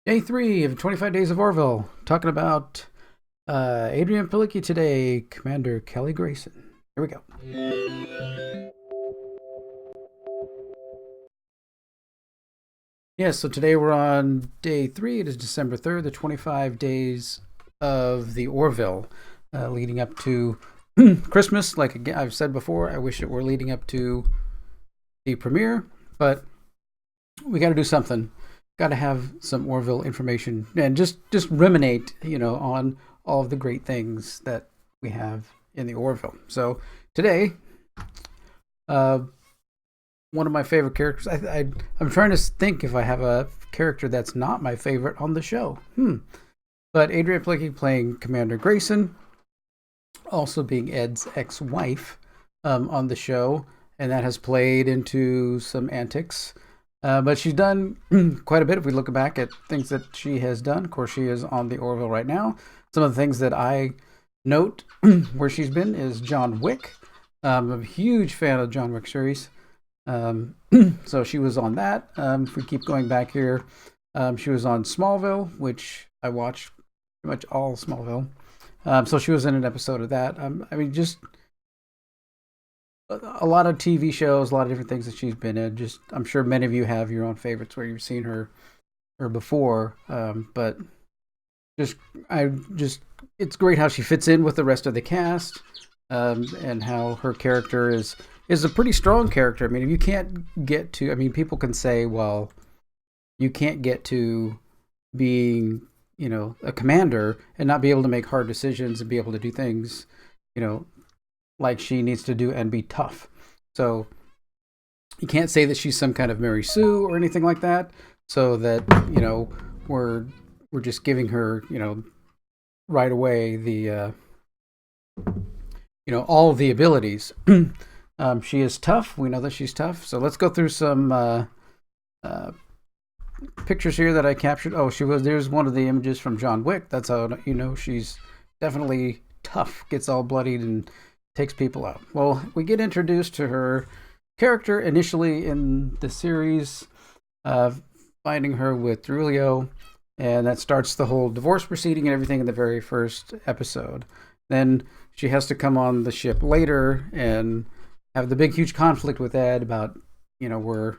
Day 3 of 25 Days of Orville. Talking about Adrian Palicki today, Commander Kelly Grayson. Here we go. Yeah, so today we're on day 3. It is December 3rd, the 25 days of the Orville, leading up to Christmas. Like I've said before, I wish it were leading up to the premiere, but we got to do something. Got to have some Orville information and just ruminate, on all of the great things that we have in the Orville. So today, one of my favorite characters. I'm trying to think if I have a character that's not my favorite on the show. But Adrian Palicki playing Commander Grayson, also being Ed's ex-wife on the show, and that has played into some antics. But she's done quite a bit if we look back at things that she has done. Of course, she is on the Orville right now. Some of the things that I note where she's been is John Wick. I'm a huge fan of the John Wick series. So she was on that. If we keep going back here, she was on Smallville, which I watched pretty much all Smallville. So she was in an episode of that. Just a lot of TV shows, a lot of different things that she's been in. Just, I'm sure many of you have your own favorites where you've seen her before. But it's great how she fits in with the rest of the cast, and how her character is a pretty strong character. I mean, if you can't get to, people can say, well, you can't get to being, a commander and not be able to make hard decisions and be able to do things, like she needs to do and be tough. So you can't say that she's some kind of Mary Sue or anything like that. So that, we're just giving her, right away the, all of the abilities. She is tough. We know that she's tough. So let's go through some pictures here that I captured. Oh, there's one of the images from John Wick. That's how she's definitely tough. Gets all bloodied and takes people out. Well, we get introduced to her character initially in the series, finding her with Drulio, and that starts the whole divorce proceeding and everything in the very first episode. Then she has to come on the ship later and have the big, huge conflict with Ed about, we're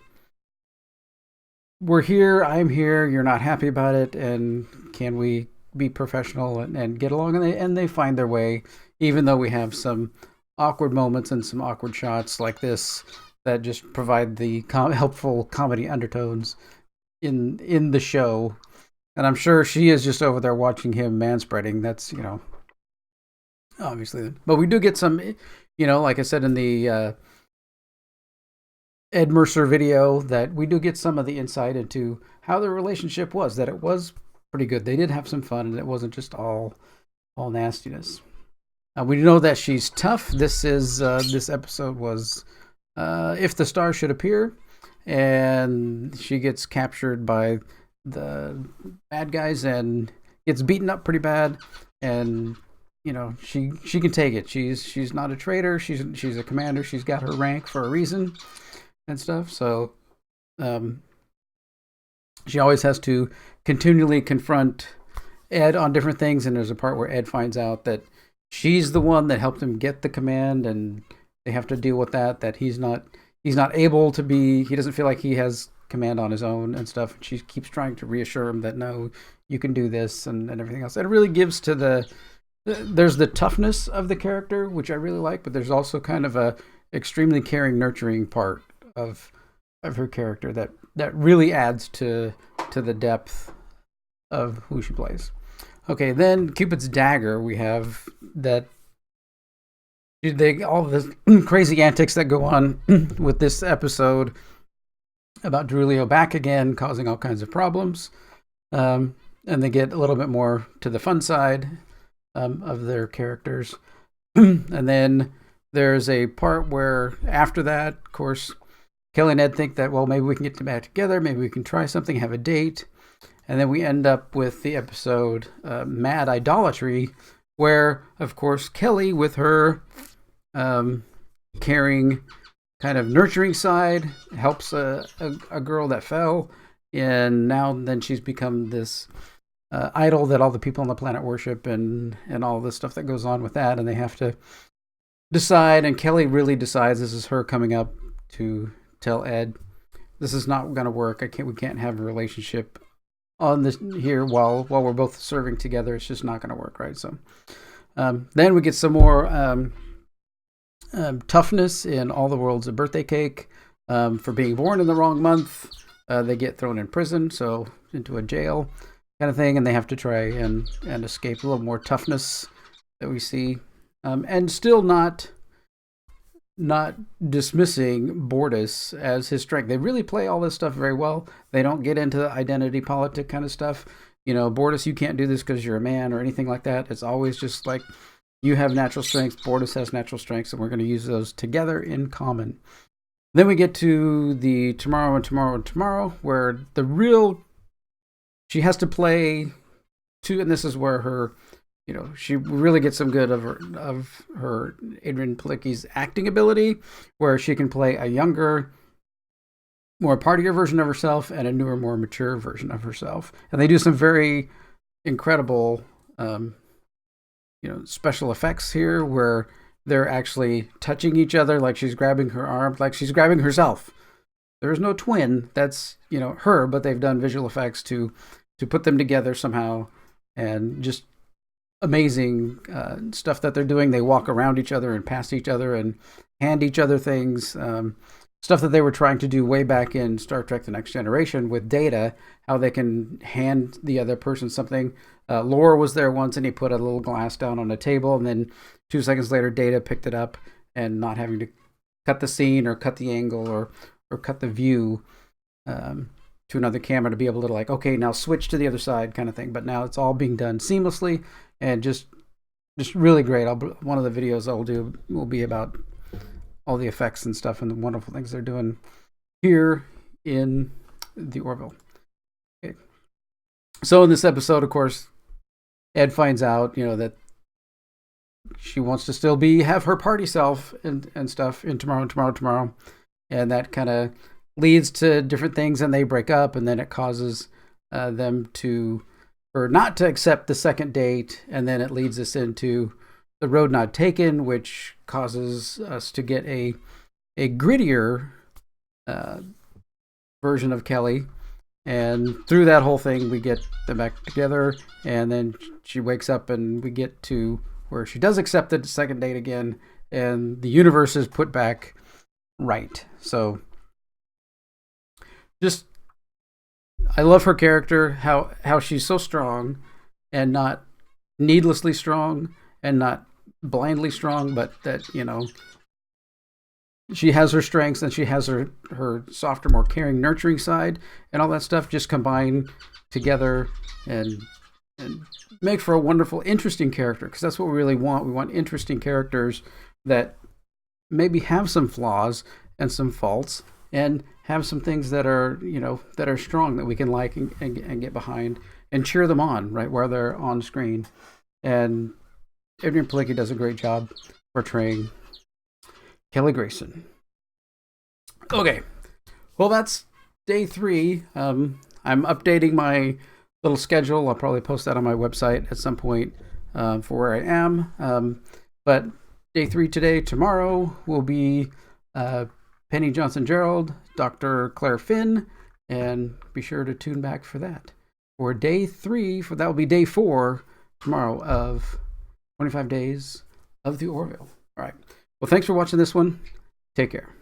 here, I'm here, you're not happy about it, and can we be professional and get along? And they find their way, even though we have some awkward moments and some awkward shots like this that just provide the helpful comedy undertones in the show. And I'm sure she is just over there watching him manspreading. That's, obviously. But we do get some, like I said in the Ed Mercer video, that we do get some of the insight into how their relationship was, that it was pretty good. They did have some fun, and it wasn't just all nastiness. We know that she's tough. This episode was If the Star Should Appear, and she gets captured by the bad guys and gets beaten up pretty bad, and she can take it. She's not a traitor. She's a commander. She's got her rank for a reason and stuff. So she always has to continually confront Ed on different things, and there's a part where Ed finds out that she's the one that helped him get the command, and they have to deal with that he's not able to be, he doesn't feel like he has command on his own and stuff. She keeps trying to reassure him that no, you can do this and everything else. And it really gives to there's the toughness of the character, which I really like, but there's also kind of a extremely caring, nurturing part of her character that really adds to the depth of who she plays. Okay, then Cupid's dagger, we have that all the crazy antics that go on with this episode about Drulio back again, causing all kinds of problems. And they get a little bit more to the fun side of their characters. And then there's a part where after that, of course, Kelly and Ed think that, well, maybe we can get back together. Maybe we can try something, have a date. And then we end up with the episode Mad Idolatry, where, of course, Kelly, with her caring, kind of nurturing side, helps a girl that fell and now then she's become this idol that all the people on the planet worship, and all the stuff that goes on with that, and they have to decide. And Kelly really decides this is her coming up to tell Ed, this is not going to work. We can't have a relationship on this here while we're both serving together. It's just not going to work, right? So then we get some more toughness in All the World's a Birthday Cake. For being born in the wrong month, they get thrown in prison, so into a jail kind of thing, and they have to try and escape. A little more toughness that we see, and still not dismissing Bortus as his strength. They really play all this stuff very well. They don't get into the identity politic kind of stuff. Bortus, you can't do this because you're a man or anything like that. It's always just like, you have natural strengths, Bortus has natural strengths, and we're going to use those together in common. Then we get to the tomorrow and tomorrow and tomorrow, where she has to play two, and this is where her, she really gets some good of her Adrian Palicki's acting ability, where she can play a younger, more partier version of herself and a newer, more mature version of herself. And they do some very incredible, special effects here, where they're actually touching each other, like she's grabbing her arm, like she's grabbing herself. There's no twin, that's, her, but they've done visual effects to put them together somehow, and just amazing stuff that they're doing. They walk around each other and past each other and hand each other things. Stuff that they were trying to do way back in Star Trek The Next Generation with Data, how they can hand the other person something. Laura was there once, and he put a little glass down on a table, and then 2 seconds later, Data picked it up, and not having to cut the scene or cut the angle or cut the view to another camera to be able to, like, okay, now switch to the other side kind of thing. But now it's all being done seamlessly, and just really great. One of the videos I'll do will be about all the effects and stuff and the wonderful things they're doing here in the Orville. Okay. So in this episode, of course, Ed finds out, that she wants to still have her party self and stuff in tomorrow. And that kind of leads to different things, and they break up, and then it causes them not to accept the second date. And then it leads us into the road not taken, which causes us to get a grittier version of Kelly. And through that whole thing, we get them back together, and then she wakes up, and we get to where she does accept the second date again, and the universe is put back right. So I love her character, how she's so strong, and not needlessly strong, and not blindly strong, but that, she has her strengths, and she has her softer, more caring, nurturing side, and all that stuff just combine together and make for a wonderful, interesting character, because that's what we really want. We want interesting characters that maybe have some flaws and some faults, and have some things that are, that are strong, that we can like and get behind and cheer them on, right, while they're on screen. And Adrian Palicki does a great job portraying Kelly Grayson. Okay, well, that's day 3. I'm updating my little schedule. I'll probably post that on my website at some point for where I am. But day 3 today. Tomorrow will be Penny Johnson-Gerald, Dr. Claire Finn, and be sure to tune back for that. For day 3, that will be day 4 tomorrow of 25 Days of the Orville. All right. Well, thanks for watching this one. Take care.